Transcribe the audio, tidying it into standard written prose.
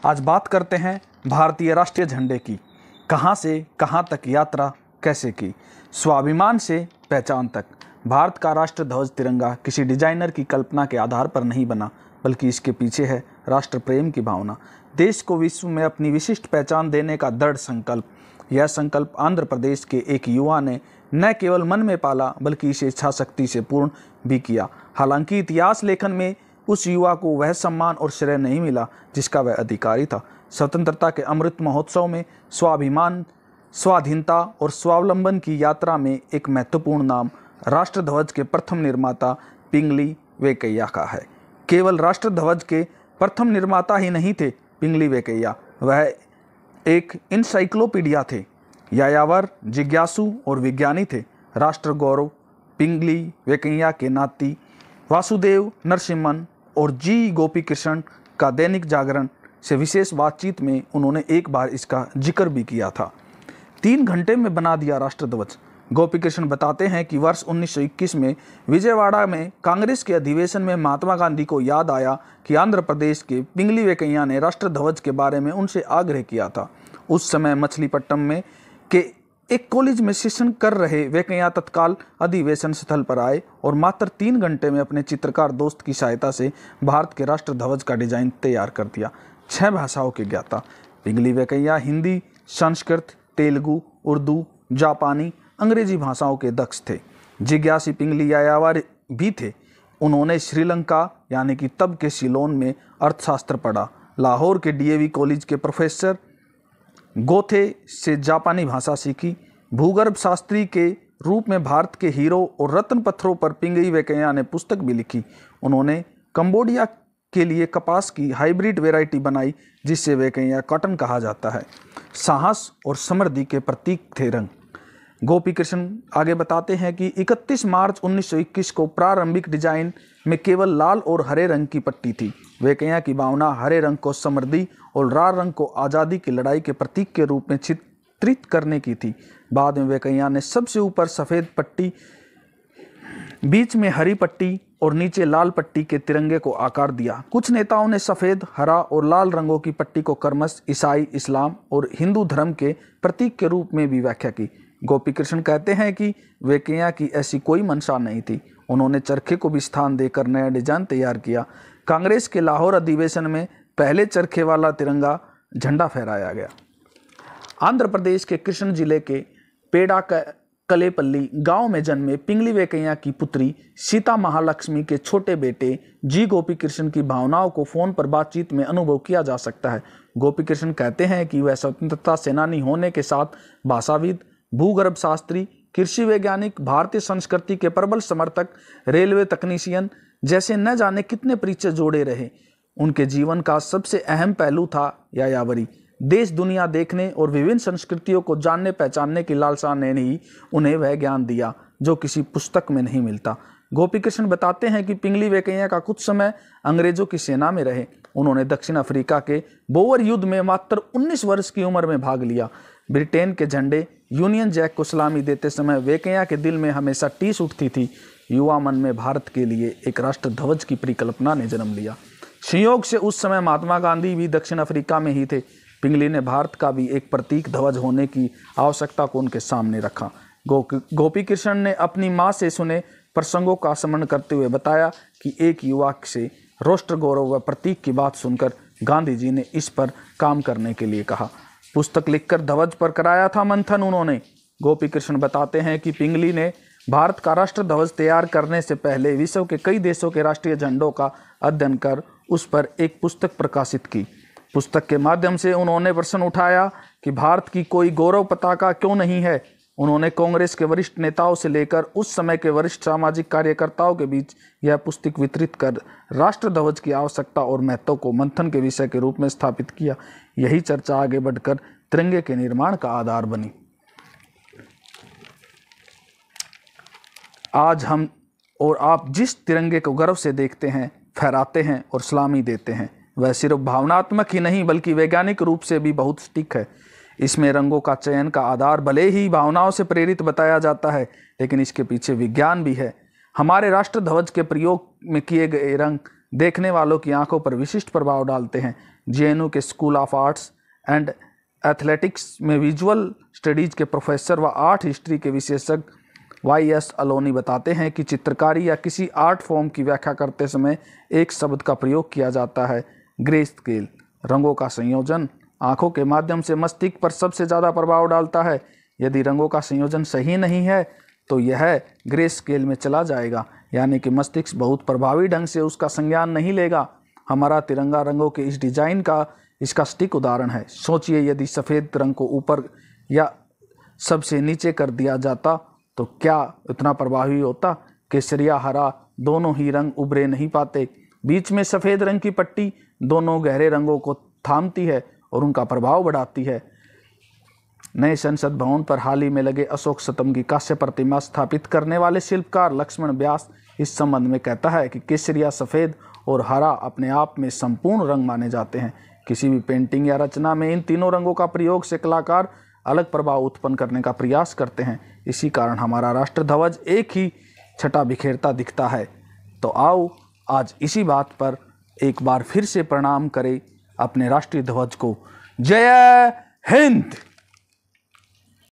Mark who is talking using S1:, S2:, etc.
S1: आज बात करते हैं भारतीय राष्ट्रीय झंडे की। कहां से कहां तक यात्रा कैसे की, स्वाभिमान से पहचान तक। भारत का राष्ट्र ध्वज तिरंगा किसी डिजाइनर की कल्पना के आधार पर नहीं बना, बल्कि इसके पीछे है राष्ट्र प्रेम की भावना, देश को विश्व में अपनी विशिष्ट पहचान देने का दृढ़ संकल्प। यह संकल्प आंध्र प्रदेश के एक युवा ने न केवल मन में पाला, बल्कि इसे इच्छा शक्ति से पूर्ण भी किया। हालांकि इतिहास लेखन में उस युवा को वह सम्मान और श्रेय नहीं मिला जिसका वह अधिकारी था। स्वतंत्रता के अमृत महोत्सव में स्वाभिमान, स्वाधीनता और स्वावलंबन की यात्रा में एक महत्वपूर्ण नाम राष्ट्र ध्वज के प्रथम निर्माता पिंगली वेंकैया का है। केवल राष्ट्र ध्वज के प्रथम निर्माता ही नहीं थे पिंगली वेंकैया, वह एक इनसाइक्लोपीडिया थे, यायावर, जिज्ञासु और विज्ञानी थे। राष्ट्र गौरव पिंगली वेंकैया के नाती वासुदेव नरसिम्हन और जी गोपीकृष्ण का दैनिक जागरण से विशेष बातचीत में उन्होंने एक बार इसका जिक्र भी किया था। 3 घंटे में बना दिया राष्ट्रध्वज। गोपीकृष्ण बताते हैं कि वर्ष 1921 में विजयवाड़ा में कांग्रेस के अधिवेशन में महात्मा गांधी को याद आया कि आंध्र प्रदेश के पिंगली वेंकैया ने राष्ट्रध्वज के बारे में उनसे आग्रह किया था। उस समय मछलीपट्टनम में के एक कॉलेज में शिक्षण कर रहे वेंकैया तत्काल अधिवेशन स्थल पर आए और मात्र 3 घंटे में अपने चित्रकार दोस्त की सहायता से भारत के राष्ट्र ध्वज का डिजाइन तैयार कर दिया। 6 भाषाओं के ज्ञाता पिंगली वेंकैया हिंदी, संस्कृत, तेलुगु, उर्दू, जापानी, अंग्रेजी भाषाओं के दक्ष थे। जिज्ञासी पिंगली यायावर भी थे। उन्होंने श्रीलंका यानी कि तब के सिलोन में अर्थशास्त्र पढ़ा। लाहौर के डीएवी कॉलेज के प्रोफेसर गोथे से जापानी भाषा सीखी। भूगर्भ शास्त्री के रूप में भारत के हीरो और रत्न पत्थरों पर पिंगली वेंकैया ने पुस्तक भी लिखी। उन्होंने कंबोडिया के लिए कपास की हाइब्रिड वैरायटी बनाई, जिससे वेंकैया कॉटन कहा जाता है। साहस और समृद्धि के प्रतीक थे रंग। गोपीकृष्ण आगे बताते हैं कि 31 मार्च 1921 को प्रारंभिक डिजाइन में केवल लाल और हरे रंग की पट्टी थी। वेंकैया की भावना हरे रंग को समृद्धि और लाल रंग को आज़ादी की लड़ाई के प्रतीक के रूप में चित्रित करने की थी। बाद में वेंकैया ने सबसे ऊपर सफ़ेद पट्टी, बीच में हरी पट्टी और नीचे लाल पट्टी के तिरंगे को आकार दिया। कुछ नेताओं ने सफ़ेद, हरा और लाल रंगों की पट्टी को क्रमश ईसाई, इस्लाम और हिंदू धर्म के प्रतीक के रूप में भी व्याख्या की। गोपीकृष्ण कहते हैं कि वेंकैया की ऐसी कोई मंशा नहीं थी। उन्होंने चरखे को भी स्थान देकर नया डिजाइन तैयार किया। कांग्रेस के लाहौर अधिवेशन में पहले चरखे वाला तिरंगा झंडा फहराया गया। आंध्र प्रदेश के कृष्ण जिले के पेड़ा कलेपल्ली गांव में जन्मे पिंगली वेंकैया की पुत्री सीता महालक्ष्मी के छोटे बेटे जी गोपीकृष्ण की भावनाओं को फोन पर बातचीत में अनुभव किया जा सकता है। गोपीकृष्ण कहते हैं कि वह स्वतंत्रता सेनानी होने के साथ भाषाविद, भूगर्भ शास्त्री, कृषि वैज्ञानिक, भारतीय संस्कृति के प्रबल समर्थक, रेलवे तकनीशियन जैसे न जाने कितने परिचय जोड़े रहे। उनके जीवन का सबसे अहम पहलू था यायावरी। देश दुनिया देखने और विभिन्न संस्कृतियों को जानने पहचानने की लालसा ने ही उन्हें वह ज्ञान दिया जो किसी पुस्तक में नहीं मिलता। गोपीकृष्ण बताते हैं कि पिंगली वेंकैया का कुछ समय अंग्रेजों की सेना में रहे। उन्होंने दक्षिण अफ्रीका के बोअर युद्ध में मात्र 19 वर्ष की उम्र में भाग लिया। ब्रिटेन के झंडे यूनियन जैक को सलामी देते समय वेंकैया के दिल में हमेशा टीस उठती थी। युवा मन में भारत के लिए एक राष्ट्र ध्वज की परिकल्पना ने जन्म लिया। संयोग से उस समय महात्मा गांधी भी दक्षिण अफ्रीका में ही थे। पिंगली ने भारत का भी एक प्रतीक ध्वज होने की आवश्यकता को उनके सामने रखा। गोपीकृष्ण ने अपनी माँ से सुने प्रसंगों का स्मरण करते हुए बताया कि एक युवा से राष्ट्र गौरव व प्रतीक की बात सुनकर गांधी जी ने इस पर काम करने के लिए कहा। पुस्तक लिखकर ध्वज पर कराया था मंथन उन्होंने। गोपीकृष्ण बताते हैं कि पिंगली ने भारत का राष्ट्र ध्वज तैयार करने से पहले विश्व के कई देशों के राष्ट्रीय झंडों का अध्ययन कर उस पर एक पुस्तक प्रकाशित की। पुस्तक के माध्यम से उन्होंने प्रश्न उठाया कि भारत की कोई गौरव पताका क्यों नहीं है। उन्होंने कांग्रेस के वरिष्ठ नेताओं से लेकर उस समय के वरिष्ठ सामाजिक कार्यकर्ताओं के बीच यह पुस्तक वितरित कर राष्ट्र ध्वज की आवश्यकता और महत्व को मंथन के विषय के रूप में स्थापित किया। यही चर्चा आगे बढ़कर तिरंगे के निर्माण का आधार बनी। आज हम और आप जिस तिरंगे को गर्व से देखते हैं, फहराते हैं और सलामी देते हैं, वह सिर्फ भावनात्मक ही नहीं बल्कि वैज्ञानिक रूप से भी बहुत सटीक है। इसमें रंगों का चयन का आधार भले ही भावनाओं से प्रेरित बताया जाता है, लेकिन इसके पीछे विज्ञान भी है। हमारे राष्ट्र ध्वज के प्रयोग में किए गए रंग देखने वालों की आंखों पर विशिष्ट प्रभाव डालते हैं। जेएनयू के school of arts and athletics में विजुअल स्टडीज के प्रोफेसर व आर्ट हिस्ट्री के विशेषज्ञ वाई.एस. अलोनी बताते हैं कि चित्रकारी या किसी आर्ट फॉर्म की व्याख्या करते समय एक शब्द का प्रयोग किया जाता है, ग्रे स्केल। रंगों का संयोजन आंखों के माध्यम से मस्तिष्क पर सबसे ज़्यादा प्रभाव डालता है। यदि रंगों का संयोजन सही नहीं है तो यह ग्रे स्केल में चला जाएगा, यानी कि मस्तिष्क बहुत प्रभावी ढंग से उसका संज्ञान नहीं लेगा। हमारा तिरंगा रंगों के इस डिजाइन का इसका सटीक उदाहरण है। सोचिए, यदि सफ़ेद रंग को ऊपर या सबसे नीचे कर दिया जाता तो क्या इतना प्रभावी होता? केसरिया हरा दोनों ही रंग उभरे नहीं पाते। बीच में सफ़ेद रंग की पट्टी दोनों गहरे रंगों को थामती है और उनका प्रभाव बढ़ाती है। नए संसद भवन पर हाल ही में लगे अशोक स्तंभ की कांस्य प्रतिमा स्थापित करने वाले शिल्पकार लक्ष्मण व्यास इस संबंध में कहता है कि केसरिया, सफ़ेद और हरा अपने आप में संपूर्ण रंग माने जाते हैं। किसी भी पेंटिंग या रचना में इन तीनों रंगों का प्रयोग से कलाकार अलग प्रभाव उत्पन्न करने का प्रयास करते हैं। इसी कारण हमारा राष्ट्र ध्वज एक ही छटा बिखेरता दिखता है। तो आओ आज इसी बात पर एक बार फिर से प्रणाम करें अपने राष्ट्रीय ध्वज को। जय हिंद।